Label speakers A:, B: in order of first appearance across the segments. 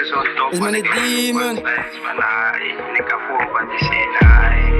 A: is mijn demon.
B: Ik ga voor wat je zei,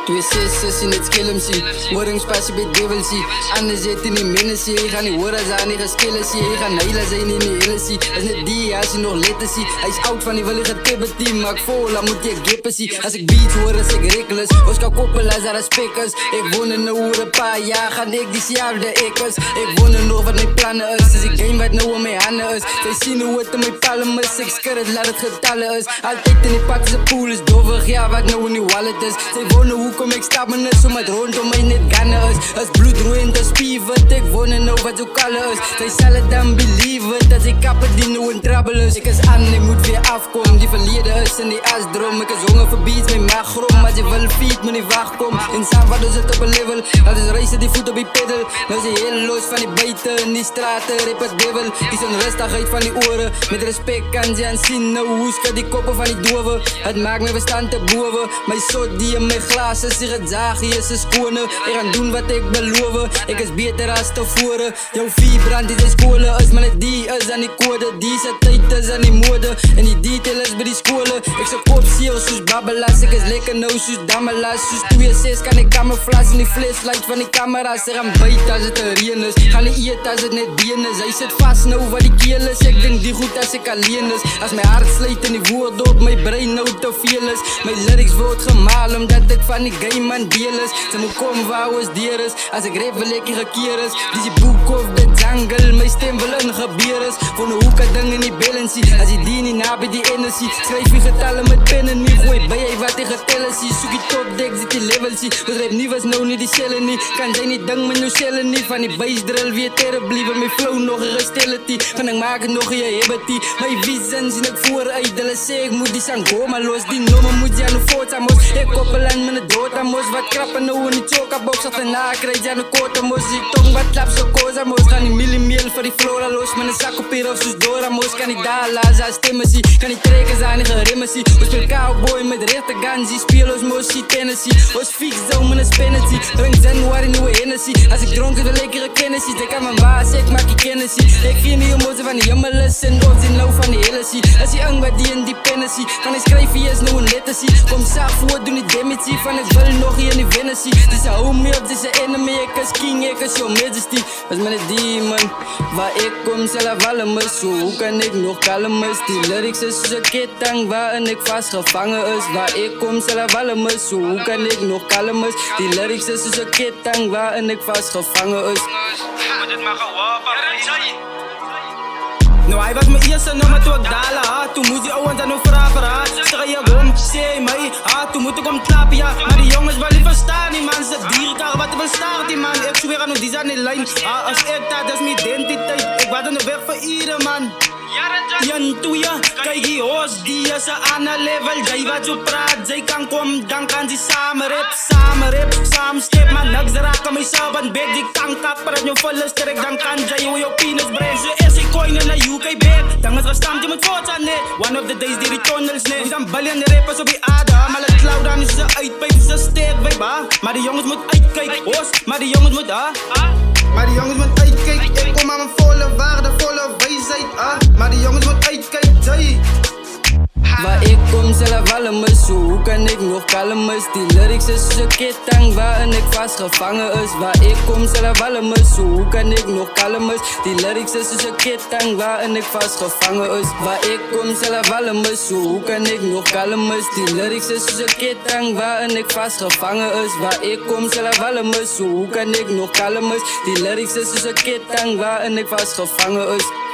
A: Twee zusters in het skillemsie. Morgen spasje bij devilsie. Anders zit in die minnesie. Ik ga niet horen als hij niet geskillesie. Ik ga neilen zijn in die hillesie. Is net die als je nog literacy. Hij is oud van die willige tibbetie. Maak vol, dan moet je gippesie. Als ik beats hoor, is ik reckless. Ons kan koppelen als er spikkers. Ik woon in een hoer een paar jaar. Ga ik diezelfde ikkers. Ik woon er nog wat mijn plannen is. Dus ik game wat nou in mijn handen is. Zij zien hoe het in mijn palm is. Ik skir het, laat het getallen is. Altijd in die pak is een pool is dover. Ja, wat nou in die wallet is. Zij wonen hoe kom ik stap me net zo met rondom mij net gannen is. Als bloedroeiend als spievert. Ik woon en nou wat zo kallen is. Zij zal het dan believe it. Als ik kappen die nu in trouble is. Ik is aan, ik moet weer afkomen. Die verleden is in die asdroom. Ik is honger voor beats, mijn maag grom. Als je wel feed, moet niet wacht kom. In Salvador zit op een level. Dat is reizen die voet op die pedal. Nou ze heel los van die buiten. In die straten, rip het devil. Die onrustigheid van die oren. Met respect kan ze aan zien. Nou hoeska die koppen van die doven. Het maakt mijn verstand te boven. Mijn soort die in mijn glazen. Zeg het zagen, je is schone. Ik ga doen wat ik beloof. Ik is beter als tevoren. Jouw vibrant is in scholen. Is maar net die is aan die code. Die is tijd is aan die mode. En die detail is bij die scholen. Ik zou kop ziel, soos babbelas. Ik is lekker nou, soos dammelas. Soos 2-6 kan ik camouflage in die flashlight van die camera's. Ze gaan buiten als het een rien is. Gaan niet eten als het net bien is. Hij zit vast nou wat die keel is. Ik denk die goed als ik alleen is. Als mijn hart sluit en die woord op mijn brein nou te veel is. Mijn lyrics wordt gemalen omdat ik van die game man deel is. Ze moet komen waar ons dier is. Als ik rap wil ik je gekeer is. Die is boek of de jungle. Mijn stem wil een gebier is. Voor een hoek het ding in die balancie. Als je die niet na bij die energie. Schrijf je getallen met pennen niet. Gooi bij je wat je getellen zie. Zoek je top deck, zit die level zie. We rap niet was nou niet die cellen niet. Kan zijn niet ding met nou cellen niet. Van die bassdrill weer terrible. Mijn flow nog een gestility. Kan ik maken nog je hebbetie. Mijn vision zie ik vooruit. De zeg ik moet die sangoma los. Die noemen moet je aan de foto mos. Ik koppel aan mijn dood mos. Wat krappen nou in die chokabox. Achterna krijg je aan de korte mos. Die tong wat klap zo koza mos. Kan die millimeter voor die flora los. Met een zak op hier of zoals Dora mos. Kan ik daar lazen als stemmen zie. Kan die trekken zijn en gerimmen zie. We speel cowboy met rechte guns. Die speel ons mos zie Tennessee. Ons fix zo met een spinnetie. Drink January nieuwe Hennessy. Als ik dronken wil lekkere kennis zie. Ik aan mijn baas, ik maak je kennis zie. Ik zie niet om van die jammer is. En of die nou van die hele zie. Als je ang wat die in die pennen zie. Kan ik schrijven hier is nou een letter zie. Kom saaf voor doen die damage zie. Van ik wil nog hier in die winnen zie. Dit is een homie op deze enemy. Ik is king, ik is your majesty. Was met een demon. Waar ik kom zelf allemaal zo. Hoe kan ik nog kalm is? Die lyrics is soos een ketting waarin ik vastgevangen is. Waar ik kom zelf allemaal zo. Hoe kan ik nog kalm is? Die lyrics is soos een ketting waarin ik vastgevangen is. Nou, hij was mijn eerste nummer toen ik dalen had. Toen moest die ouwens dan nog vragen had. Zeg je waarom, zei mij had. Toen moet ik om klappen, ja. Maar die jongens wel niet verstaan, die man. Ze dierenkaar wat te verstaan, die man. Ik zweer aan hoe die zijn in lijn. Als ik dat is mijn identiteit. Ik was aan de weg voor ieder man. Jan Toeja, kijk die hoes, die is een ander level. Jij wat zo praat, zij kan komen, dan kan die samen rap, samen step. Maar niks raken mijzelf, want bek die kan kappen. Dat je volle sterk, dan kan zij hoe je penis brengt. Zo is ik coin in de UK back, dan is gestampt, je moet voortaan net. One of the days die die tunnels net. We zijn ballen de rappers op die aarde, maar het cloud dan is ze uitpijp, ze sterk, baby. Maar die jongens moet uitkijken, hoes, maar die jongens moet Maar die jongens moet uitkijken, ik kom aan mijn volle waarde, volle wijsheid, maar die jongens moet uitkijken, zij. Waar ik kom zelf allemaal zo, hoe kan ik nog kalm is? Die lyrics is soos een ketting waarin ik vastgevangen is. Waar ik kom zelf allemaal zo, hoe kan ik nog kalm is? Die lyrics is soos een ketting waarin ik vastgevangen is. Waar ik kom zelf allemaal zo, hoe kan ik nog kalm is? Die lyrics is soos een ketting waarin ik vastgevangen is. Waar ik kom zelf allemaal zo, hoe kan ik nog kalm is? Die lyrics is soos een ketting waarin ik vastgevangen is.